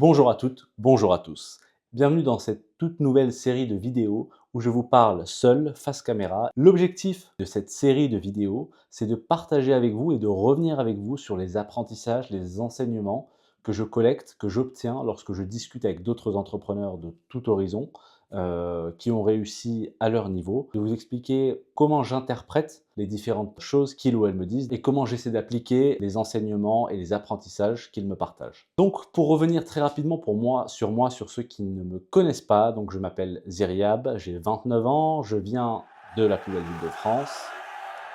Bonjour à toutes, bonjour à tous. Bienvenue dans cette toute nouvelle série de vidéos où je vous parle seul, face caméra. L'objectif de cette série de vidéos, c'est de partager avec vous et de revenir avec vous sur les apprentissages, les enseignements que je collecte, que j'obtiens lorsque je discute avec d'autres entrepreneurs de tout horizon qui ont réussi à leur niveau, de vous expliquer comment j'interprète les différentes choses qu'ils ou elles me disent et comment j'essaie d'appliquer les enseignements et les apprentissages qu'ils me partagent. Donc pour revenir très rapidement sur ceux qui ne me connaissent pas, donc je m'appelle Ziryab, j'ai 29 ans, je viens de la plus belle ville de France,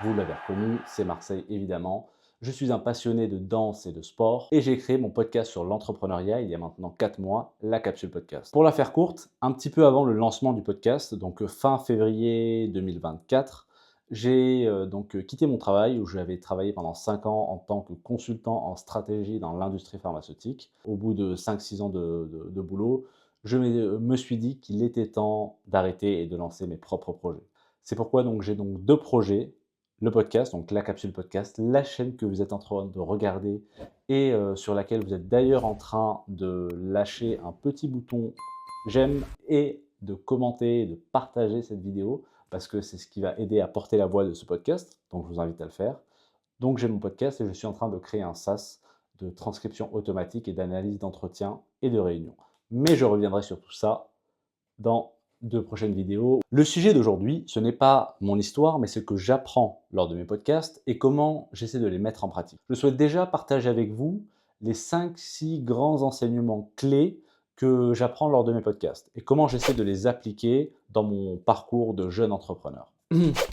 vous l'avez reconnu, c'est Marseille évidemment. Je suis un passionné de danse et de sport et j'ai créé mon podcast sur l'entrepreneuriat il y a maintenant 4 mois, la Capsule Podcast. Pour la faire courte, un petit peu avant le lancement du podcast, donc fin février 2024, j'ai quitté mon travail où j'avais travaillé pendant 5 ans en tant que consultant en stratégie dans l'industrie pharmaceutique. Au bout de 5-6 ans de boulot, je me suis dit qu'il était temps d'arrêter et de lancer mes propres projets. C'est pourquoi j'ai donc 2 projets, le podcast, donc la Capsule Podcast, la chaîne que vous êtes en train de regarder et sur laquelle vous êtes d'ailleurs en train de lâcher un petit bouton j'aime et de commenter et de partager cette vidéo parce que c'est ce qui va aider à porter la voix de ce podcast, donc je vous invite à le faire. Donc j'ai mon podcast et je suis en train de créer un SaaS de transcription automatique et d'analyse d'entretien et de réunion. Mais je reviendrai sur tout ça dans de prochaines vidéos. Le sujet d'aujourd'hui, ce n'est pas mon histoire, mais ce que j'apprends lors de mes podcasts et comment j'essaie de les mettre en pratique. Je souhaite déjà partager avec vous les 5-6 grands enseignements clés que j'apprends lors de mes podcasts et comment j'essaie de les appliquer dans mon parcours de jeune entrepreneur.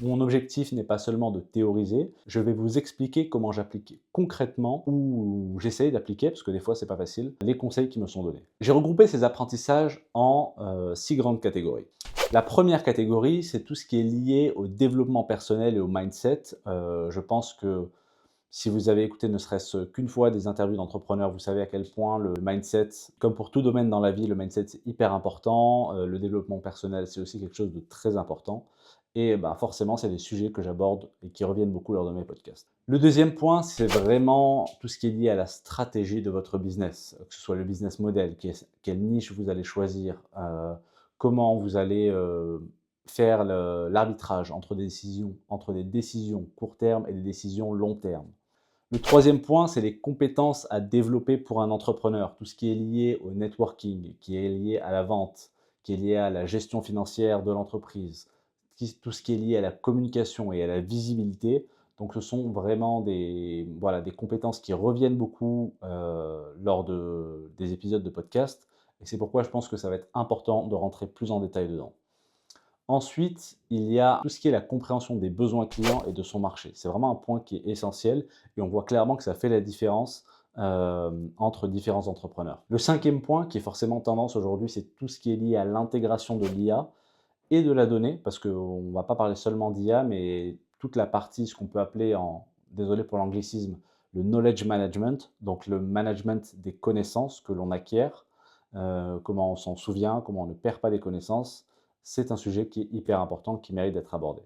Mon objectif n'est pas seulement de théoriser, je vais vous expliquer comment j'applique concrètement ou j'essaye d'appliquer, parce que des fois c'est pas facile, les conseils qui me sont donnés. J'ai regroupé ces apprentissages en 6 grandes catégories. La première catégorie, c'est tout ce qui est lié au développement personnel et au mindset. Je pense que si vous avez écouté ne serait-ce qu'une fois des interviews d'entrepreneurs, vous savez à quel point le mindset, comme pour tout domaine dans la vie, le mindset c'est hyper important. Le développement personnel, c'est aussi quelque chose de très important. Et forcément, c'est des sujets que j'aborde et qui reviennent beaucoup lors de mes podcasts. Le deuxième point, c'est vraiment tout ce qui est lié à la stratégie de votre business, que ce soit le business model, quelle niche vous allez choisir, comment vous allez faire l'arbitrage entre des décisions court terme et des décisions long terme. Le troisième point, c'est les compétences à développer pour un entrepreneur. Tout ce qui est lié au networking, qui est lié à la vente, qui est lié à la gestion financière de l'entreprise, tout ce qui est lié à la communication et à la visibilité. Donc ce sont vraiment des compétences qui reviennent beaucoup lors des épisodes de podcast. Et c'est pourquoi je pense que ça va être important de rentrer plus en détail dedans. Ensuite, il y a tout ce qui est la compréhension des besoins clients et de son marché. C'est vraiment un point qui est essentiel et on voit clairement que ça fait la différence entre différents entrepreneurs. Le cinquième point, qui est forcément tendance aujourd'hui, c'est tout ce qui est lié à l'intégration de l'IA et de la donnée, parce qu'on ne va pas parler seulement d'IA, mais toute la partie, ce qu'on peut appeler désolé pour l'anglicisme, le knowledge management, donc le management des connaissances que l'on acquiert, comment on s'en souvient, comment on ne perd pas des connaissances, c'est un sujet qui est hyper important, qui mérite d'être abordé.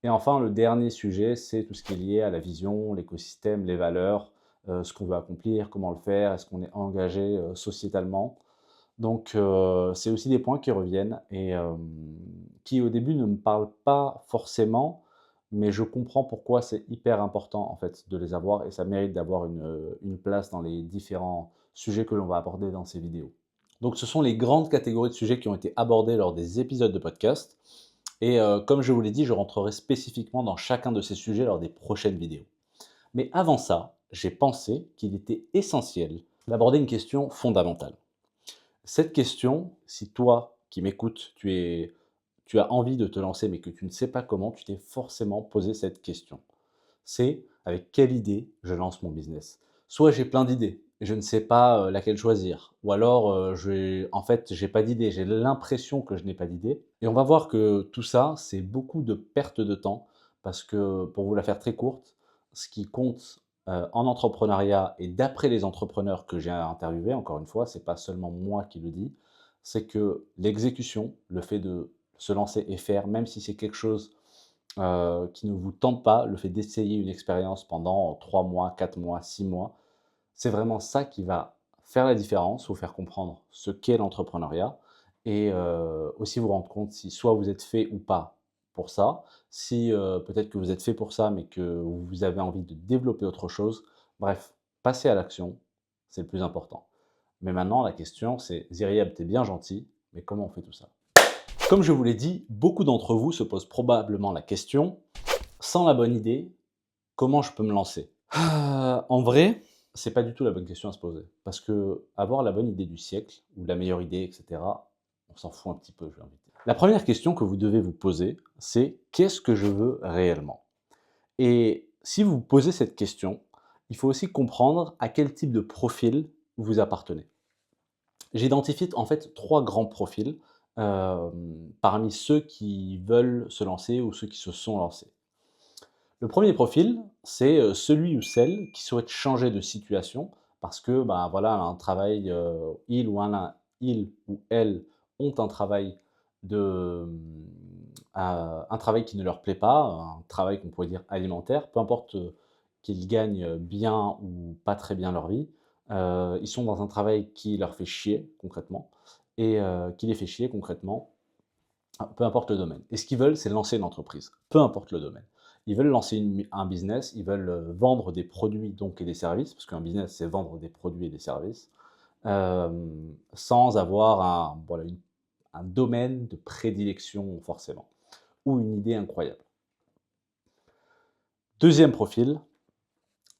Et enfin, le dernier sujet, c'est tout ce qui est lié à la vision, l'écosystème, les valeurs, ce qu'on veut accomplir, comment le faire, est-ce qu'on est engagé sociétalement. Donc, c'est aussi des points qui reviennent et qui, au début, ne me parlent pas forcément, mais je comprends pourquoi c'est hyper important, en fait, de les avoir et ça mérite d'avoir une place dans les différents sujets que l'on va aborder dans ces vidéos. Donc, ce sont les grandes catégories de sujets qui ont été abordés lors des épisodes de podcast et comme je vous l'ai dit, je rentrerai spécifiquement dans chacun de ces sujets lors des prochaines vidéos. Mais avant ça, j'ai pensé qu'il était essentiel d'aborder une question fondamentale. Cette question, si toi qui m'écoutes, tu as envie de te lancer mais que tu ne sais pas comment, tu t'es forcément posé cette question. C'est avec quelle idée je lance mon business? Soit j'ai plein d'idées et je ne sais pas laquelle choisir, ou alors en fait j'ai pas d'idée, j'ai l'impression que je n'ai pas d'idée. Et on va voir que tout ça, c'est beaucoup de perte de temps parce que pour vous la faire très courte, ce qui compte en entrepreneuriat et d'après les entrepreneurs que j'ai interviewés, encore une fois, c'est pas seulement moi qui le dis, c'est que l'exécution, le fait de se lancer et faire, même si c'est quelque chose qui ne vous tente pas, le fait d'essayer une expérience pendant 3 mois, 4 mois, 6 mois, c'est vraiment ça qui va faire la différence, vous faire comprendre ce qu'est l'entrepreneuriat et aussi vous rendre compte si soit vous êtes fait ou pas pour ça, si peut-être que vous êtes fait pour ça, mais que vous avez envie de développer autre chose. Bref, passez à l'action, c'est le plus important. Mais maintenant, la question, c'est Ziryab, t'es bien gentil, mais comment on fait tout ça? Comme je vous l'ai dit, beaucoup d'entre vous se posent probablement la question, sans la bonne idée, comment je peux me lancer? En vrai, c'est pas du tout la bonne question à se poser. Parce que avoir la bonne idée du siècle, ou la meilleure idée, et cetera, on s'en fout un petit peu, j'ai envie de dire. La première question que vous devez vous poser, c'est: qu'est-ce que je veux réellement? Et si vous vous posez cette question, il faut aussi comprendre à quel type de profil vous appartenez. J'identifie en fait 3 grands profils, parmi ceux qui veulent se lancer ou ceux qui se sont lancés. Le premier profil, c'est, celui ou celle qui souhaite changer de situation parce que, bah, voilà, un travail, il ou elle ont un travail un travail qui ne leur plaît pas, un travail qu'on pourrait dire alimentaire, peu importe, qu'ils gagnent bien ou pas très bien leur vie. Ils sont dans un travail qui leur fait chier concrètement et qui les fait chier concrètement, peu importe le domaine. Et ce qu'ils veulent, c'est lancer une entreprise, peu importe le domaine. Ils veulent lancer un business, ils veulent vendre des produits donc et des services, parce qu'un business, c'est vendre des produits et des services, sans avoir voilà, un domaine de prédilection forcément, ou une idée incroyable. Deuxième profil,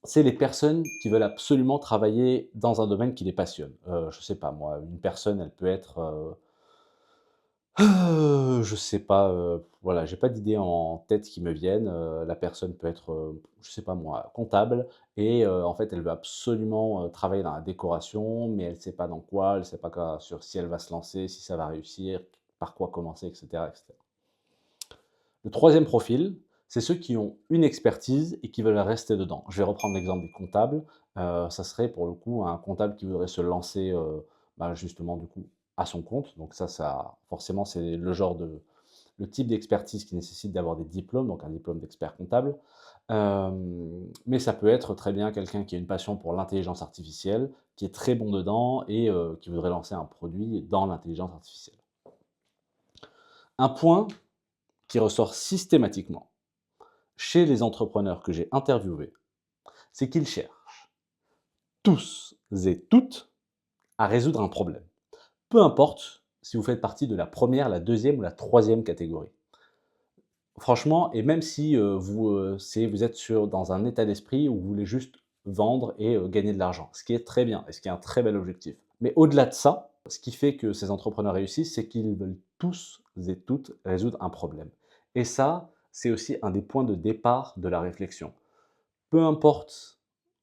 c'est les personnes qui veulent absolument travailler dans un domaine qui les passionne. Je sais pas moi, une personne, elle peut être, je sais pas, voilà, j'ai pas d'idées en tête qui me viennent, la personne peut être, je sais pas moi, comptable et en fait, elle veut absolument, travailler dans la décoration, mais elle sait pas dans quoi, elle sait pas quoi sur si elle va se lancer, si ça va réussir, par quoi commencer et cetera et cetera. Le troisième profil, c'est ceux qui ont une expertise et qui veulent rester dedans. Je vais reprendre l'exemple des comptables, ça serait pour le coup un comptable qui voudrait se lancer, bah, justement du coup à son compte. Donc ça forcément c'est le type d'expertise qui nécessite d'avoir des diplômes, donc un diplôme d'expert comptable. Mais ça peut être très bien quelqu'un qui a une passion pour l'intelligence artificielle, qui est très bon dedans et qui voudrait lancer un produit dans l'intelligence artificielle. Un point qui ressort systématiquement chez les entrepreneurs que j'ai interviewés, c'est qu'ils cherchent tous et toutes à résoudre un problème. Peu importe si vous faites partie de la première, la deuxième ou la troisième catégorie. Franchement, et même si vous êtes dans un état d'esprit où vous voulez juste vendre et gagner de l'argent, ce qui est très bien et ce qui est un très bel objectif. Mais au-delà de ça, ce qui fait que ces entrepreneurs réussissent, c'est qu'ils veulent tous et toutes résoudre un problème. Et ça, c'est aussi un des points de départ de la réflexion. Peu importe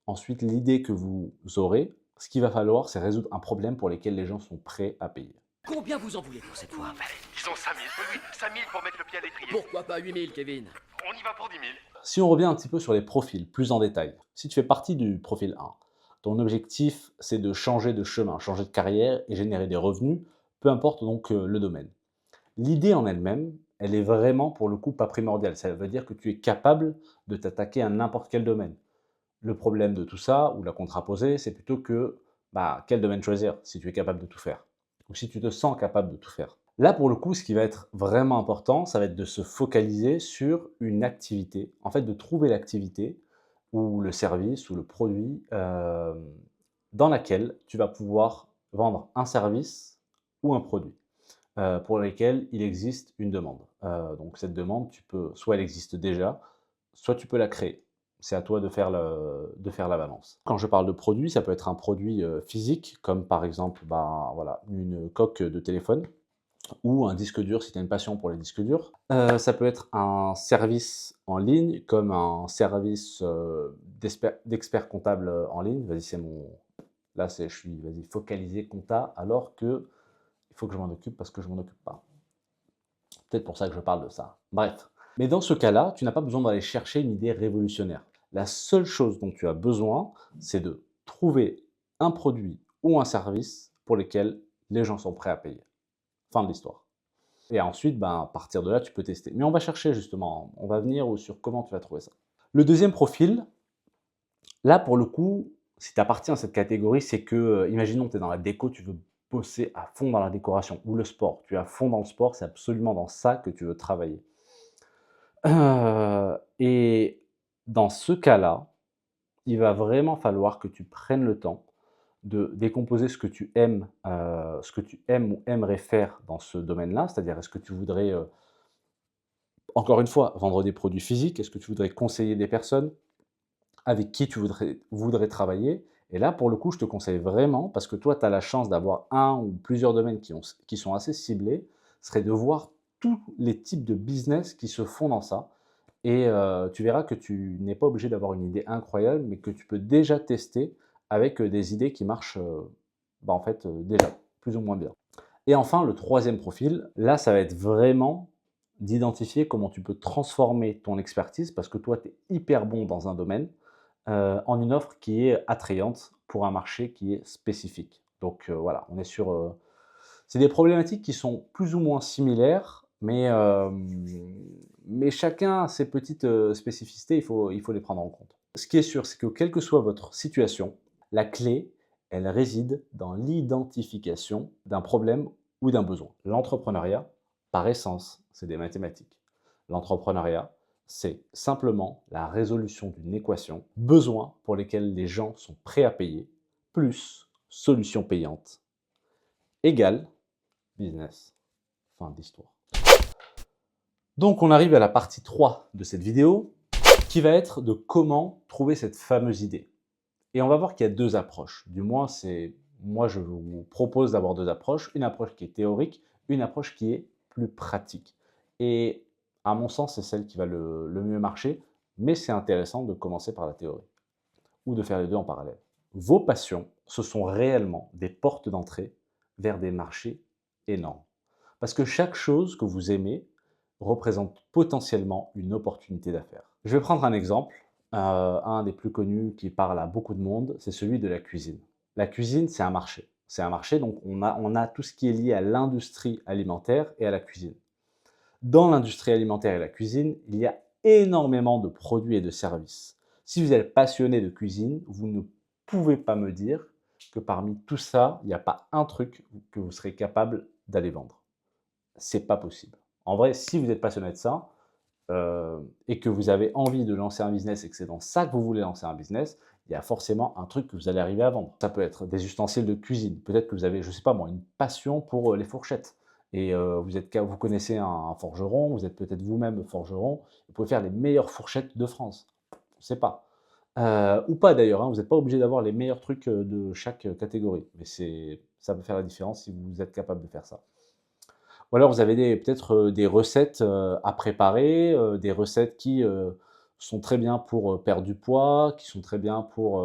ensuite l'idée que vous aurez, ce qu'il va falloir, c'est résoudre un problème pour lequel les gens sont prêts à payer. Combien vous en voulez pour cette fois? Disons 5000. Oui, 5000 pour mettre le pied à l'étrier. Pourquoi pas 8000, Kevin? On y va pour 10 000. Si on revient un petit peu sur les profils, plus en détail, si tu fais partie du profil 1, ton objectif, c'est de changer de chemin, changer de carrière et générer des revenus, peu importe donc le domaine. L'idée en elle-même, elle est vraiment pour le coup pas primordiale. Ça veut dire que tu es capable de t'attaquer à n'importe quel domaine. Le problème de tout ça, ou la contraposée, c'est plutôt que bah, quel domaine choisir si tu es capable de tout faire, ou si tu te sens capable de tout faire. Là, pour le coup, ce qui va être vraiment important, ça va être de se focaliser sur une activité, en fait, de trouver l'activité ou le service ou le produit dans laquelle tu vas pouvoir vendre un service ou un produit pour lesquels il existe une demande. Donc cette demande, soit elle existe déjà, soit tu peux la créer. C'est à toi de faire la balance. Quand je parle de produit, ça peut être un produit physique, comme par exemple bah, voilà, une coque de téléphone, ou un disque dur si tu as une passion pour les disques durs. Ça peut être un service en ligne, comme un service d'expert comptable en ligne. Vas-y, là, je suis focalisé compta, alors que il faut que je m'en occupe parce que je m'en occupe pas. Peut-être pour ça que je parle de ça. Bref. Mais dans ce cas-là, tu n'as pas besoin d'aller chercher une idée révolutionnaire. La seule chose dont tu as besoin, c'est de trouver un produit ou un service pour lequel les gens sont prêts à payer. Fin de l'histoire. Et ensuite, ben, à partir de là, tu peux tester. Mais on va chercher justement, on va venir sur comment tu vas trouver ça. Le deuxième profil, là pour le coup, Si tu appartiens à cette catégorie, c'est que, imaginons tu es dans la déco, tu veux bosser à fond dans la décoration ou le sport. Tu es à fond dans le sport, c'est absolument dans ça que tu veux travailler. Et dans ce cas-là, il va vraiment falloir que tu prennes le temps de décomposer ce que tu aimes ou aimerais faire dans ce domaine-là. C'est-à-dire, est-ce que tu voudrais, encore une fois, vendre des produits physiques? Est-ce que tu voudrais conseiller des personnes? Avec qui tu voudrais travailler? Et là, pour le coup, je te conseille vraiment, parce que toi, tu as la chance d'avoir un ou plusieurs domaines qui sont assez ciblés, serait de voir tous les types de business qui se font dans ça. Et tu verras que tu n'es pas obligé d'avoir une idée incroyable, mais que tu peux déjà tester avec, des idées qui marchent, en fait, déjà plus ou moins bien. Et enfin, le troisième profil, là, ça va être vraiment d'identifier comment tu peux transformer ton expertise, parce que toi, tu es hyper bon dans un domaine, en une offre qui est attrayante pour un marché qui est spécifique. Donc, voilà, on est sur, c'est des problématiques qui sont plus ou moins similaires, mais chacun a ses petites, spécificités, il faut les prendre en compte. Ce qui est sûr, c'est que quelle que soit votre situation, la clé, elle réside dans l'identification d'un problème ou d'un besoin. L'entrepreneuriat, par essence, c'est des mathématiques. L'entrepreneuriat, c'est simplement la résolution d'une équation, besoin pour lesquels les gens sont prêts à payer, plus solution payante, égale business. Fin d'histoire. Donc on arrive à la partie 3 de cette vidéo, qui va être de comment trouver cette fameuse idée. Et on va voir qu'il y a 2 approches. Du moins, moi je vous propose d'avoir 2 approches. Une approche qui est théorique, une approche qui est plus pratique. Et à mon sens, c'est celle qui va le mieux marcher, mais c'est intéressant de commencer par la théorie ou de faire les 2 en parallèle. Vos passions, ce sont réellement des portes d'entrée vers des marchés énormes. Parce que chaque chose que vous aimez représente potentiellement une opportunité d'affaires. Je vais prendre un exemple, un des plus connus qui parle à beaucoup de monde, c'est celui de la cuisine. La cuisine, c'est un marché. C'est un marché, donc on a tout ce qui est lié à l'industrie alimentaire et à la cuisine. Dans l'industrie alimentaire et la cuisine, il y a énormément de produits et de services. Si vous êtes passionné de cuisine, vous ne pouvez pas me dire que parmi tout ça, il n'y a pas un truc que vous serez capable d'aller vendre. C'est pas possible. En vrai, si vous êtes passionné de ça, et que vous avez envie de lancer un business et que c'est dans ça que vous voulez lancer un business, il y a forcément un truc que vous allez arriver à vendre. Ça peut être des ustensiles de cuisine. Peut-être que vous avez, je ne sais pas moi, une passion pour, les fourchettes et vous connaissez un forgeron, vous êtes peut-être vous-même forgeron, vous pouvez faire les meilleures fourchettes de France. On ne sait pas. Ou pas d'ailleurs, hein, vous n'êtes pas obligé d'avoir les meilleurs trucs, de chaque, catégorie. Mais ça peut faire la différence si vous êtes capable de faire ça. Ou alors vous avez peut-être, des recettes, à préparer, des recettes qui, sont très bien pour, perdre du poids, qui sont très bien pour,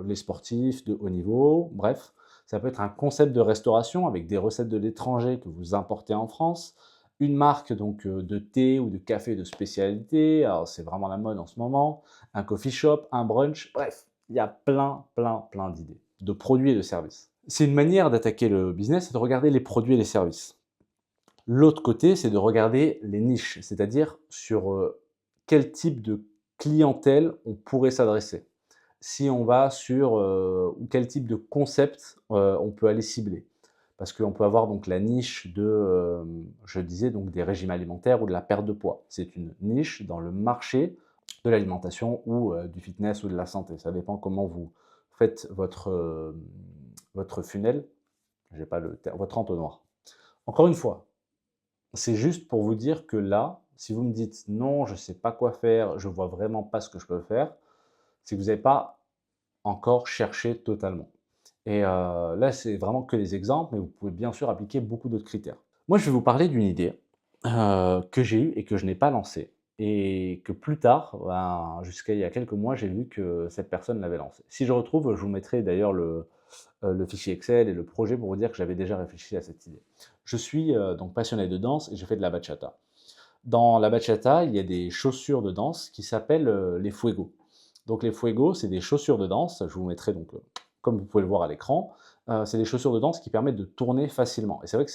les sportifs de haut niveau. Bref, ça peut être un concept de restauration avec des recettes de l'étranger que vous importez en France. Une marque donc, de thé ou de café de spécialité, alors c'est vraiment la mode en ce moment. Un coffee shop, un brunch, bref, il y a plein, plein, plein d'idées, de produits et de services. C'est une manière d'attaquer le business, c'est de regarder les produits et les services. L'autre côté, c'est de regarder les niches, c'est-à-dire sur, quel type de clientèle on pourrait s'adresser. Si on va sur, ou quel type de concept, on peut aller cibler. Parce qu'on peut avoir donc la niche de, je disais donc des régimes alimentaires ou de la perte de poids. C'est une niche dans le marché de l'alimentation ou, du fitness ou de la santé. Ça dépend comment vous faites votre funnel, j'ai pas le terme, votre entonnoir. Encore une fois, c'est juste pour vous dire que là, si vous me dites: «Non, je ne sais pas quoi faire, je vois vraiment pas ce que je peux faire», c'est que vous n'avez pas encore cherché totalement. Et là, c'est vraiment que des exemples, mais vous pouvez bien sûr appliquer beaucoup d'autres critères. Moi, je vais vous parler d'une idée, que j'ai eue et que je n'ai pas lancée et que plus tard, ben, jusqu'à il y a quelques mois, j'ai vu que cette personne l'avait lancée. Si je retrouve, je vous mettrai d'ailleurs le fichier Excel et le projet pour vous dire que j'avais déjà réfléchi à cette idée. Je suis, donc passionné de danse et je fais de la bachata. Dans la bachata, il y a des chaussures de danse qui s'appellent, les fuegos. Donc les fuegos, c'est des chaussures de danse, je vous mettrai donc, comme vous pouvez le voir à l'écran, c'est des chaussures de danse qui permettent de tourner facilement et c'est vrai que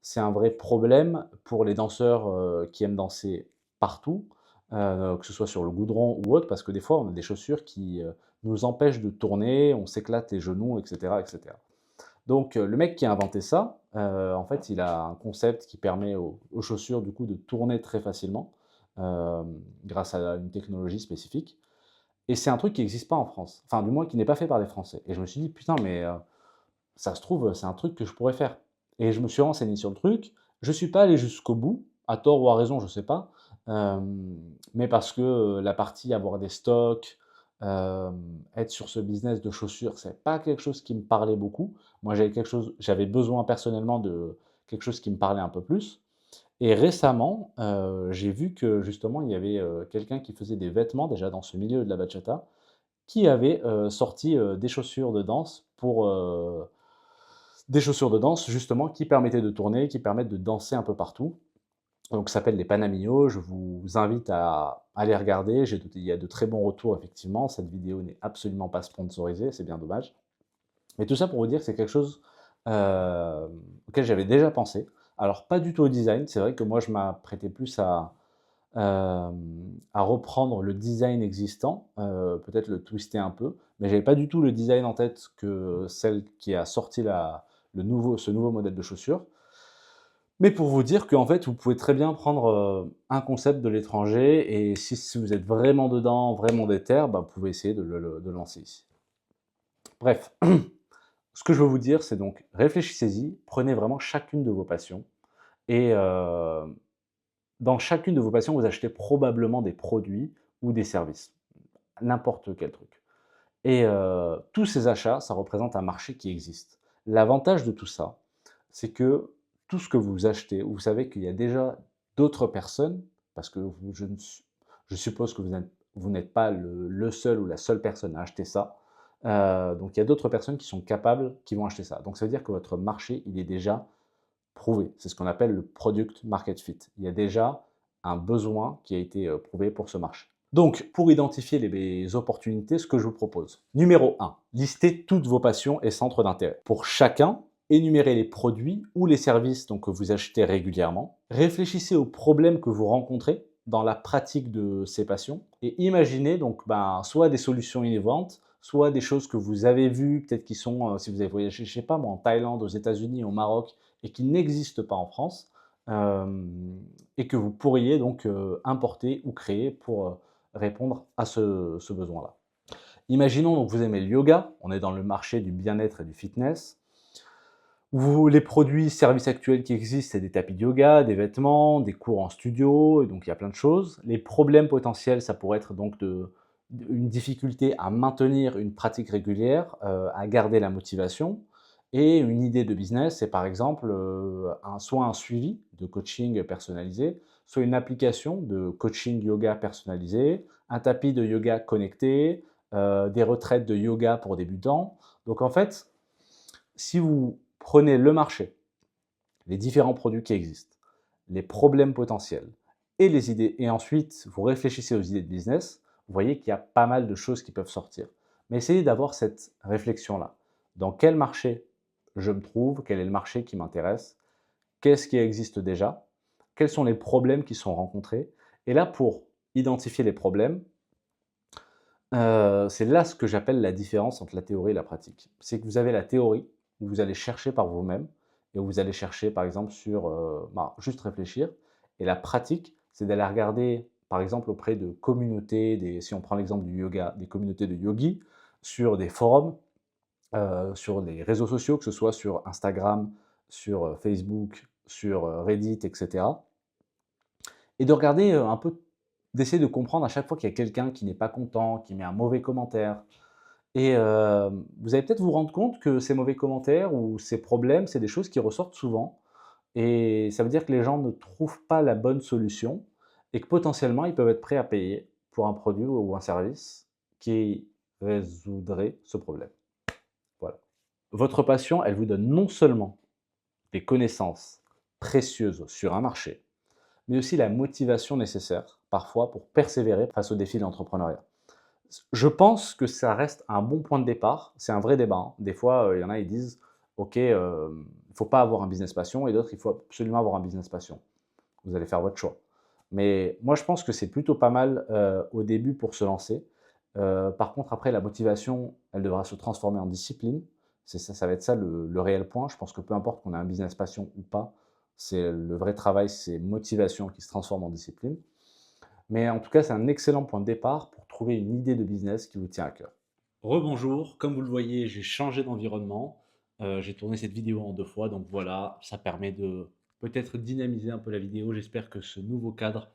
c'est un vrai problème pour les danseurs, qui aiment danser partout, que ce soit sur le goudron ou autre, parce que des fois, on a des chaussures qui, nous empêche de tourner, on s'éclate les genoux, etc., etc. Donc, le mec qui a inventé ça, en fait, il a un concept qui permet aux chaussures, du coup, de tourner très facilement, grâce à une technologie spécifique. Et c'est un truc qui n'existe pas en France, enfin, du moins qui n'est pas fait par des Français. Et je me suis dit: «Putain, mais ça se trouve, c'est un truc que je pourrais faire». Et je me suis renseigné sur le truc. Je ne suis pas allé jusqu'au bout, à tort ou à raison, je ne sais pas, mais parce que, la partie avoir des stocks, être sur ce business de chaussures, c'est pas quelque chose qui me parlait beaucoup. Moi, j'avais besoin personnellement de quelque chose qui me parlait un peu plus. Et récemment, j'ai vu que justement il y avait, quelqu'un qui faisait des vêtements déjà dans ce milieu de la bachata, qui avait, sorti, des chaussures de danse des chaussures de danse justement qui permettaient de tourner, qui permettent de danser un peu partout. Donc ça s'appelle les Panamio, je vous invite à aller regarder, il y a de très bons retours effectivement, cette vidéo n'est absolument pas sponsorisée, c'est bien dommage. Mais tout ça pour vous dire que c'est quelque chose, auquel j'avais déjà pensé. Alors pas du tout au design, c'est vrai que moi je m'apprêtais plus à reprendre le design existant, peut-être le twister un peu, mais j'avais pas du tout le design en tête que celle qui a sorti ce nouveau modèle de chaussures. Mais pour vous dire qu'en fait, vous pouvez très bien prendre, un concept de l'étranger et si vous êtes vraiment dedans, vraiment déter, bah, vous pouvez essayer de le lancer ici. Bref, ce que je veux vous dire, c'est donc réfléchissez-y, prenez vraiment chacune de vos passions et dans chacune de vos passions, vous achetez probablement des produits ou des services, n'importe quel truc. Et tous ces achats, ça représente un marché qui existe. L'avantage de tout ça, c'est que tout ce que vous achetez, vous savez qu'il y a déjà d'autres personnes, parce que je suppose que vous n'êtes pas le seul ou la seule personne à acheter ça. Donc il y a d'autres personnes qui sont capables, qui vont acheter ça. Donc ça veut dire que votre marché, il est déjà prouvé. C'est ce qu'on appelle le product market fit. Il y a déjà un besoin qui a été prouvé pour ce marché. Donc, pour identifier les opportunités, ce que je vous propose. Numéro 1, listez toutes vos passions et centres d'intérêt. Pour chacun, énumérez les produits ou les services donc, que vous achetez régulièrement. Réfléchissez aux problèmes que vous rencontrez dans la pratique de ces passions et imaginez donc soit des solutions innovantes, soit des choses que vous avez vues, peut-être qui sont, si vous avez voyagé, je ne sais pas moi, en Thaïlande, aux États-Unis, au Maroc, et qui n'existent pas en France, et que vous pourriez donc importer ou créer pour répondre à ce besoin-là. Imaginons donc vous aimez le yoga, on est dans le marché du bien-être et du fitness. Les produits, services actuels qui existent, c'est des tapis de yoga, des vêtements, des cours en studio, et donc il y a plein de choses. Les problèmes potentiels, ça pourrait être donc une difficulté à maintenir une pratique régulière, à garder la motivation. Et une idée de business, c'est par exemple soit un suivi de coaching personnalisé, soit une application de coaching yoga personnalisé, un tapis de yoga connecté, des retraites de yoga pour débutants. Donc en fait, si vous prenez le marché, les différents produits qui existent, les problèmes potentiels et les idées, et ensuite vous réfléchissez aux idées de business, vous voyez qu'il y a pas mal de choses qui peuvent sortir. Mais essayez d'avoir cette réflexion-là. Dans quel marché je me trouve? Quel est le marché qui m'intéresse? Qu'est-ce qui existe déjà? Quels sont les problèmes qui sont rencontrés? Et là, pour identifier les problèmes, c'est là ce que j'appelle la différence entre la théorie et la pratique. C'est que vous avez la théorie, où vous allez chercher par vous-même et où vous allez chercher par exemple sur, juste réfléchir, et la pratique, c'est d'aller regarder par exemple auprès de communautés, si on prend l'exemple du yoga, des communautés de yogis, sur des forums, sur les réseaux sociaux, que ce soit sur Instagram, sur, Facebook, sur, Reddit et cetera, et de regarder, un peu, d'essayer de comprendre à chaque fois qu'il y a quelqu'un qui n'est pas content, qui met un mauvais commentaire. Et vous allez peut-être vous rendre compte que ces mauvais commentaires ou ces problèmes, c'est des choses qui ressortent souvent, et ça veut dire que les gens ne trouvent pas la bonne solution et que potentiellement, ils peuvent être prêts à payer pour un produit ou un service qui résoudrait ce problème. Voilà. Votre passion, elle vous donne non seulement des connaissances précieuses sur un marché, mais aussi la motivation nécessaire, parfois, pour persévérer face aux défis de l'entrepreneuriat. Je pense que ça reste un bon point de départ. C'est un vrai débat, hein. Des fois, il y en a, ils disent: «OK, il ne faut pas avoir un business passion», et d'autres: «Il faut absolument avoir un business passion». Vous allez faire votre choix. Mais moi, je pense que c'est plutôt pas mal, au début pour se lancer. Par contre, après, la motivation, elle devra se transformer en discipline. C'est ça, ça va être ça le réel point. Je pense que peu importe qu'on ait un business passion ou pas, c'est le vrai travail, c'est motivation qui se transforme en discipline. Mais en tout cas, c'est un excellent point de départ pour trouver une idée de business qui vous tient à cœur. Rebonjour, comme vous le voyez, j'ai changé d'environnement. J'ai tourné cette vidéo en 2 fois, donc voilà, ça permet de peut-être dynamiser un peu la vidéo. J'espère que ce nouveau cadre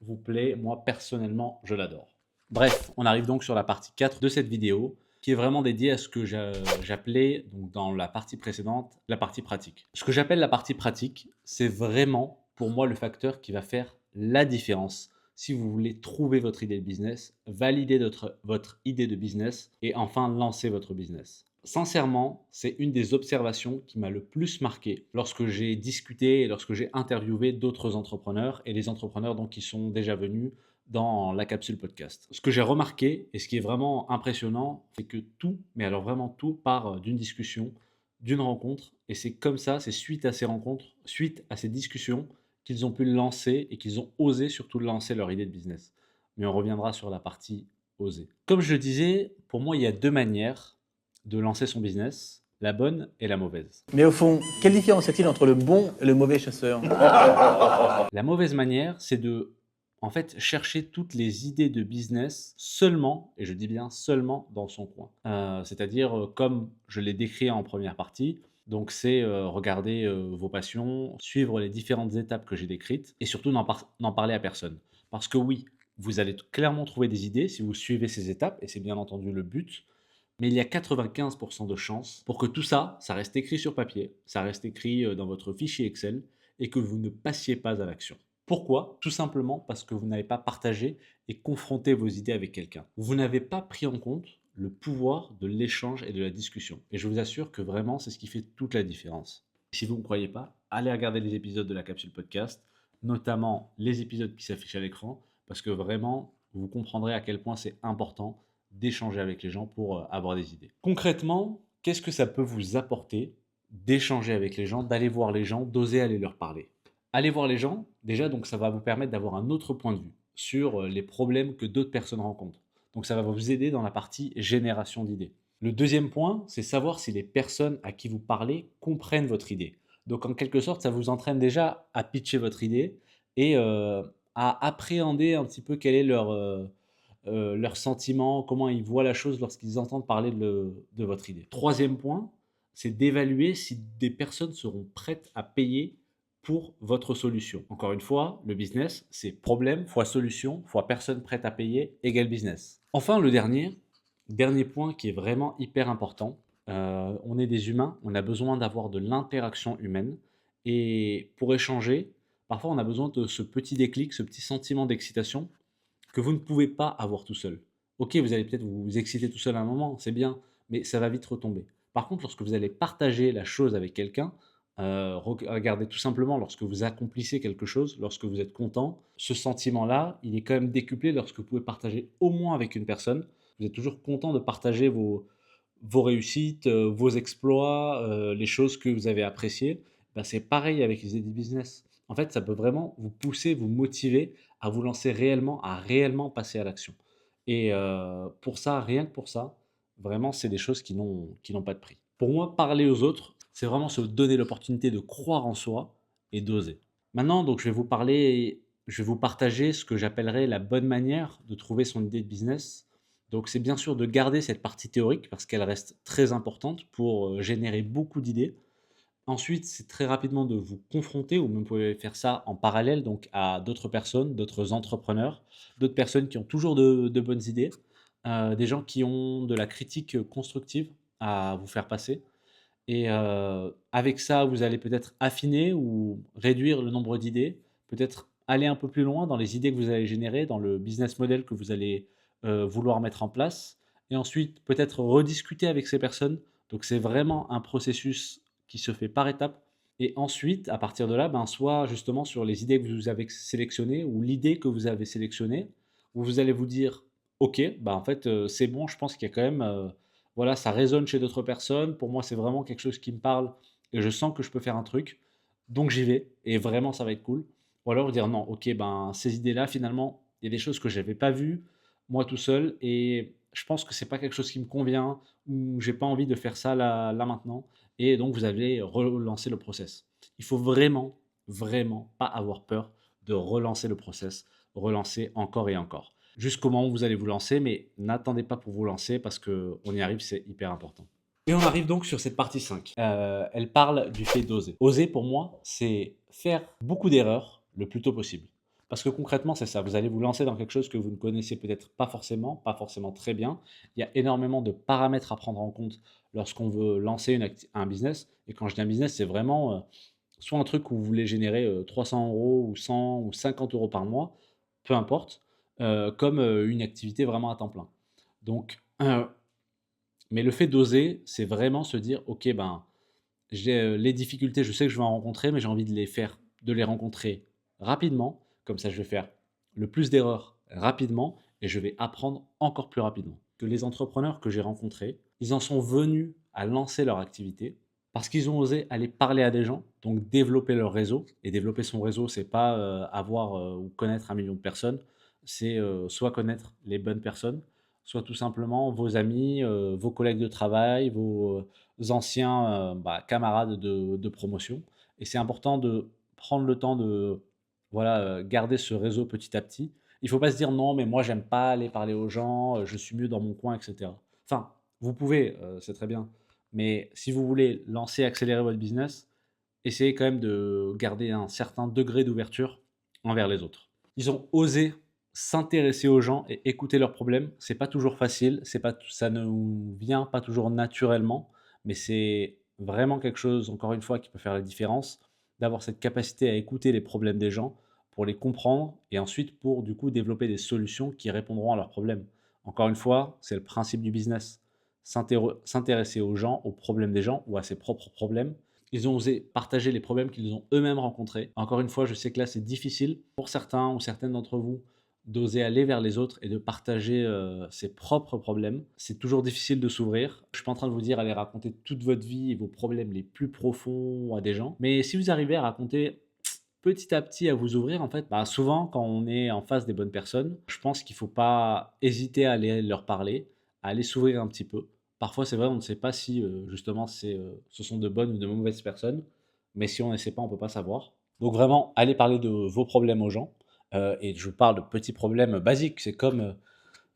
vous plaît. Moi, personnellement, je l'adore. Bref, on arrive donc sur la partie 4 de cette vidéo, qui est vraiment dédiée à ce que j'appelais, donc dans la partie précédente, la partie pratique. Ce que j'appelle la partie pratique, c'est vraiment pour moi le facteur qui va faire la différence si vous voulez trouver votre idée de business, valider votre idée de business et enfin lancer votre business. Sincèrement, c'est une des observations qui m'a le plus marqué lorsque j'ai discuté et lorsque j'ai interviewé d'autres entrepreneurs et les entrepreneurs donc qui sont déjà venus dans la capsule podcast. Ce que j'ai remarqué et ce qui est vraiment impressionnant, c'est que tout, mais alors vraiment tout, part d'une discussion, d'une rencontre et c'est comme ça, c'est suite à ces rencontres, suite à ces discussions qu'ils ont pu le lancer et qu'ils ont osé surtout lancer leur idée de business. Mais on reviendra sur la partie oser. Comme je le disais, pour moi, il y a 2 manières de lancer son business, la bonne et la mauvaise. Mais au fond, quelle différence y a-t-il entre le bon et le mauvais chasseur? La mauvaise manière, c'est de, en fait, chercher toutes les idées de business seulement, et je dis bien seulement, dans son coin. C'est-à-dire, comme je l'ai décrit en première partie, donc c'est regarder vos passions, suivre les différentes étapes que j'ai décrites, et surtout n'en parler à personne. Parce que oui, vous allez clairement trouver des idées si vous suivez ces étapes, et c'est bien entendu le but, mais il y a 95% de chances pour que tout ça, ça reste écrit sur papier, ça reste écrit dans votre fichier Excel et que vous ne passiez pas à l'action. Pourquoi? Tout simplement parce que vous n'avez pas partagé et confronté vos idées avec quelqu'un. Vous n'avez pas pris en compte le pouvoir de l'échange et de la discussion. Et je vous assure que vraiment, c'est ce qui fait toute la différence. Si vous ne me croyez pas, allez regarder les épisodes de la capsule podcast, notamment les épisodes qui s'affichent à l'écran, parce que vraiment, vous comprendrez à quel point c'est important d'échanger avec les gens pour avoir des idées. Concrètement, qu'est-ce que ça peut vous apporter d'échanger avec les gens, d'aller voir les gens, d'oser aller leur parler? Aller voir les gens, déjà, donc ça va vous permettre d'avoir un autre point de vue sur les problèmes que d'autres personnes rencontrent. Donc ça va vous aider dans la partie génération d'idées. Le deuxième point, c'est savoir si les personnes à qui vous parlez comprennent votre idée. Donc en quelque sorte, ça vous entraîne déjà à pitcher votre idée et à appréhender un petit peu quel est leur sentiment, comment ils voient la chose lorsqu'ils entendent parler de votre idée. Troisième point, c'est d'évaluer si des personnes seront prêtes à payer pour votre solution. Encore une fois, le business, c'est problème fois solution fois personne prête à payer égale business. Enfin, le dernier point qui est vraiment hyper important, on est des humains, on a besoin d'avoir de l'interaction humaine et pour échanger, parfois on a besoin de ce petit déclic, ce petit sentiment d'excitation que vous ne pouvez pas avoir tout seul. Ok, vous allez peut-être vous exciter tout seul à un moment, c'est bien, mais ça va vite retomber. Par contre, lorsque vous allez partager la chose avec quelqu'un, regardez tout simplement lorsque vous accomplissez quelque chose, lorsque vous êtes content, ce sentiment-là, il est quand même décuplé lorsque vous pouvez partager au moins avec une personne. Vous êtes toujours content de partager vos réussites, vos exploits, les choses que vous avez appréciées. Ben, c'est pareil avec les idées business. En fait, ça peut vraiment vous pousser, vous motiver à vous lancer réellement, à réellement passer à l'action. Et pour ça, rien que pour ça, vraiment, c'est des choses qui n'ont pas de prix. Pour moi, parler aux autres, c'est vraiment se donner l'opportunité de croire en soi et d'oser. Maintenant, donc, je vais vous partager ce que j'appellerais la bonne manière de trouver son idée de business. Donc, c'est bien sûr de garder cette partie théorique parce qu'elle reste très importante pour générer beaucoup d'idées. Ensuite, c'est très rapidement de vous confronter, ou même vous pouvez faire ça en parallèle, donc à d'autres personnes, d'autres entrepreneurs, d'autres personnes qui ont toujours de bonnes idées, des gens qui ont de la critique constructive à vous faire passer. Et avec ça, vous allez peut-être affiner ou réduire le nombre d'idées, peut-être aller un peu plus loin dans les idées que vous allez générer, dans le business model que vous allez vouloir mettre en place. Et ensuite, peut-être rediscuter avec ces personnes. Donc, c'est vraiment un processus qui se fait par étapes. Et ensuite, à partir de là, ben, soit justement sur les idées que vous avez sélectionnées ou l'idée que vous avez sélectionnée, où vous allez vous dire, OK, bah en fait, c'est bon, je pense qu'il y a quand même, voilà, ça résonne chez d'autres personnes. Pour moi, c'est vraiment quelque chose qui me parle et je sens que je peux faire un truc. Donc j'y vais et vraiment ça va être cool. Ou alors dire non, OK, ben ces idées-là, finalement, il y a des choses que je n'avais pas vues moi tout seul et je pense que c'est pas quelque chose qui me convient ou j'ai pas envie de faire ça là maintenant et donc vous allez relancer le process. Il faut vraiment, vraiment pas avoir peur de relancer le process, relancer encore et encore. Jusqu'au moment où vous allez vous lancer, mais n'attendez pas pour vous lancer parce qu'on y arrive, c'est hyper important. Et on arrive donc sur cette partie 5. Elle parle du fait d'oser. Oser pour moi, c'est faire beaucoup d'erreurs le plus tôt possible. Parce que concrètement, c'est ça. Vous allez vous lancer dans quelque chose que vous ne connaissez peut-être pas forcément très bien. Il y a énormément de paramètres à prendre en compte lorsqu'on veut lancer un business. Et quand je dis un business, c'est vraiment soit un truc où vous voulez générer 300 euros ou 100 ou 50 euros par mois, peu importe, comme une activité vraiment à temps plein. Donc, mais le fait d'oser, c'est vraiment se dire, ok, ben, j'ai les difficultés, je sais que je vais en rencontrer, mais j'ai envie de les rencontrer rapidement. Comme ça, je vais faire le plus d'erreurs rapidement et je vais apprendre encore plus rapidement. Que les entrepreneurs que j'ai rencontrés, ils en sont venus à lancer leur activité parce qu'ils ont osé aller parler à des gens, donc développer leur réseau. Et développer son réseau, c'est pas avoir ou connaître 1 million de personnes, c'est soit connaître les bonnes personnes, soit tout simplement vos amis, vos collègues de travail, vos anciens camarades de promotion. Et c'est important de prendre le temps de voilà, garder ce réseau petit à petit. Il ne faut pas se dire non, mais moi, j'aime pas aller parler aux gens, je suis mieux dans mon coin, etc. Enfin, vous pouvez, c'est très bien. Mais si vous voulez lancer, accélérer votre business, essayez quand même de garder un certain degré d'ouverture envers les autres. Ils ont osé s'intéresser aux gens et écouter leurs problèmes. C'est pas toujours facile, ça ne vient pas toujours naturellement, mais c'est vraiment quelque chose, encore une fois, qui peut faire la différence, d'avoir cette capacité à écouter les problèmes des gens pour les comprendre et ensuite pour du coup développer des solutions qui répondront à leurs problèmes. Encore une fois, c'est le principe du business. S'intéresser aux gens, aux problèmes des gens ou à ses propres problèmes. Ils ont osé partager les problèmes qu'ils ont eux-mêmes rencontrés. Encore une fois, je sais que là, c'est difficile pour certains ou certaines d'entre vous d'oser aller vers les autres et de partager ses propres problèmes. C'est toujours difficile de s'ouvrir. Je suis pas en train de vous dire allez raconter toute votre vie et vos problèmes les plus profonds à des gens. Mais si vous arrivez à raconter petit à petit à vous ouvrir, en fait, bah, souvent quand on est en face des bonnes personnes, je pense qu'il faut pas hésiter à aller leur parler, à aller s'ouvrir un petit peu. Parfois, c'est vrai, on ne sait pas si justement ce sont de bonnes ou de mauvaises personnes, mais si on ne sait pas, on peut pas savoir. Donc vraiment, allez parler de vos problèmes aux gens. Et je parle de petits problèmes basiques. C'est comme,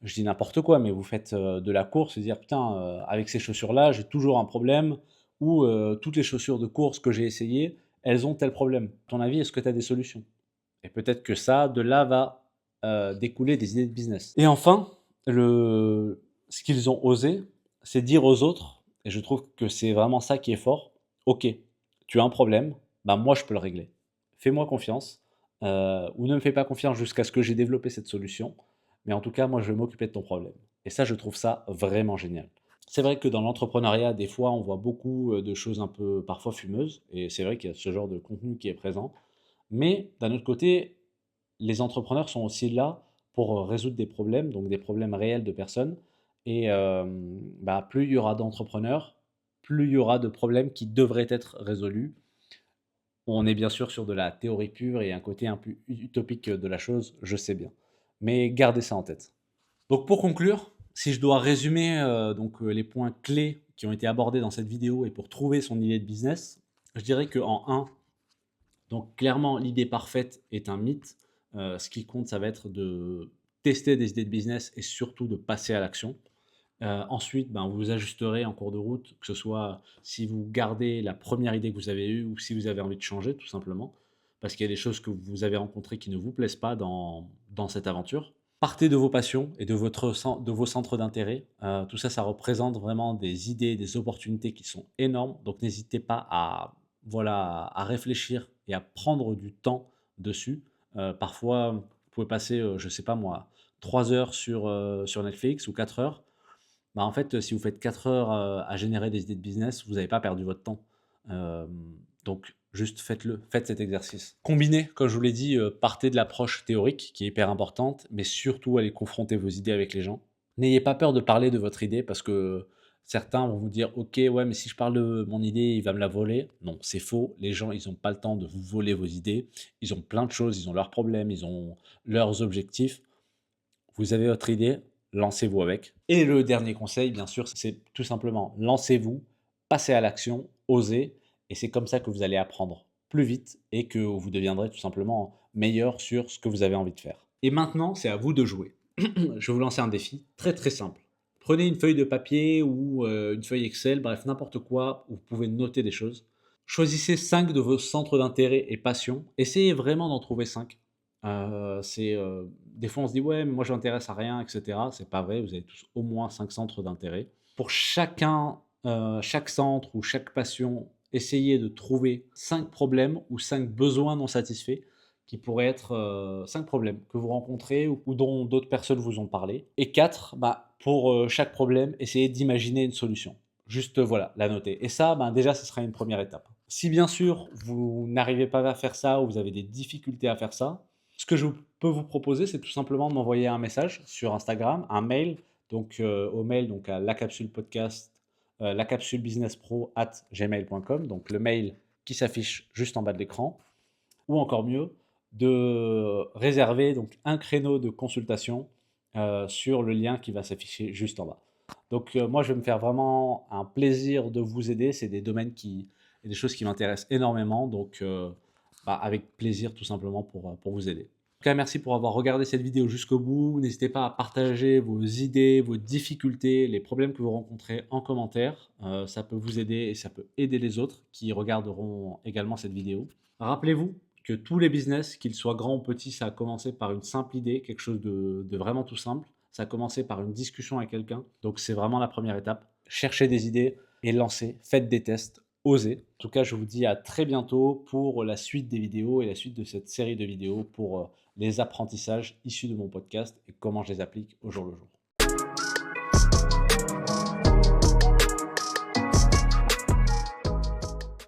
je dis n'importe quoi, mais vous faites de la course et dire putain, avec ces chaussures-là, j'ai toujours un problème. Ou toutes les chaussures de course que j'ai essayées, elles ont tel problème. À ton avis, est-ce que tu as des solutions? Et peut-être que ça, de là va découler des idées de business. Et enfin, ce qu'ils ont osé, c'est dire aux autres, et je trouve que c'est vraiment ça qui est fort, ok, tu as un problème, bah moi je peux le régler. Fais-moi confiance, ou ne me fais pas confiance jusqu'à ce que j'ai développé cette solution, mais en tout cas, moi je vais m'occuper de ton problème. Et ça, je trouve ça vraiment génial. C'est vrai que dans l'entrepreneuriat, des fois, on voit beaucoup de choses un peu parfois fumeuses, et c'est vrai qu'il y a ce genre de contenu qui est présent. Mais d'un autre côté, les entrepreneurs sont aussi là pour résoudre des problèmes, donc des problèmes réels de personnes. Et plus il y aura d'entrepreneurs, plus il y aura de problèmes qui devraient être résolus. On est bien sûr sur de la théorie pure et un côté un peu utopique de la chose, je sais bien. Mais gardez ça en tête. Donc pour conclure, si je dois résumer les points clés qui ont été abordés dans cette vidéo et pour trouver son idée de business, je dirais qu'en un, donc clairement l'idée parfaite est un mythe. Ce qui compte, ça va être de tester des idées de business et surtout de passer à l'action. Ensuite, vous ajusterez en cours de route, que ce soit si vous gardez la première idée que vous avez eue ou si vous avez envie de changer tout simplement, parce qu'il y a des choses que vous avez rencontrées qui ne vous plaisent pas dans cette aventure. Partez de vos passions et de vos centres d'intérêt. Tout ça, ça représente vraiment des idées, des opportunités qui sont énormes. Donc n'hésitez pas à réfléchir et à prendre du temps dessus. Parfois, vous pouvez passer, je ne sais pas moi, 3 heures sur Netflix ou 4 heures. En fait, si vous faites 4 heures à générer des idées de business, vous n'avez pas perdu votre temps. Euh, donc, juste faites-le, faites cet exercice. Combinez, comme je vous l'ai dit, partez de l'approche théorique qui est hyper importante, mais surtout allez confronter vos idées avec les gens. N'ayez pas peur de parler de votre idée parce que certains vont vous dire ok, ouais, mais si je parle de mon idée, il va me la voler. Non, c'est faux. Les gens, ils n'ont pas le temps de vous voler vos idées. Ils ont plein de choses, ils ont leurs problèmes, ils ont leurs objectifs. Vous avez votre idée, lancez-vous avec. Et le dernier conseil, bien sûr, c'est tout simplement lancez-vous, passez à l'action, osez, et c'est comme ça que vous allez apprendre plus vite et que vous deviendrez tout simplement meilleur sur ce que vous avez envie de faire. Et maintenant, c'est à vous de jouer. Je vais vous lancer un défi très très simple. Prenez une feuille de papier ou une feuille Excel, bref, n'importe quoi, où vous pouvez noter des choses. Choisissez 5 de vos centres d'intérêt et passions. Essayez vraiment d'en trouver 5. Des fois, on se dit, ouais, mais moi, je m'intéresse à rien, etc. C'est pas vrai, vous avez tous au moins 5 centres d'intérêt. Pour chacun, chaque centre ou chaque passion, essayez de trouver 5 problèmes ou 5 besoins non satisfaits qui pourraient être 5 problèmes que vous rencontrez ou dont d'autres personnes vous ont parlé. Et 4, pour chaque problème, essayez d'imaginer une solution. Juste, voilà, la noter. Et ça, déjà, ce sera une première étape. Si bien sûr, vous n'arrivez pas à faire ça ou vous avez des difficultés à faire ça, ce que je peux vous proposer, c'est tout simplement de m'envoyer un message sur Instagram, un mail, donc au mail, donc à lacapsulebusinesspro@gmail.com, donc le mail qui s'affiche juste en bas de l'écran, ou encore mieux, de réserver donc un créneau de consultation sur le lien qui va s'afficher juste en bas. Donc moi, je vais me faire vraiment un plaisir de vous aider. C'est des domaines et des choses qui m'intéressent énormément. Donc avec plaisir tout simplement pour vous aider. En tout cas, merci pour avoir regardé cette vidéo jusqu'au bout. N'hésitez pas à partager vos idées, vos difficultés, les problèmes que vous rencontrez en commentaire. Ça peut vous aider et ça peut aider les autres qui regarderont également cette vidéo. Rappelez-vous que tous les business, qu'ils soient grands ou petits, ça a commencé par une simple idée, quelque chose de vraiment tout simple. Ça a commencé par une discussion avec quelqu'un. Donc, c'est vraiment la première étape. Cherchez des idées et lancez. Faites des tests. Osez. En tout cas, je vous dis à très bientôt pour la suite des vidéos et la suite de cette série de vidéos pour les apprentissages issus de mon podcast et comment je les applique au jour le jour.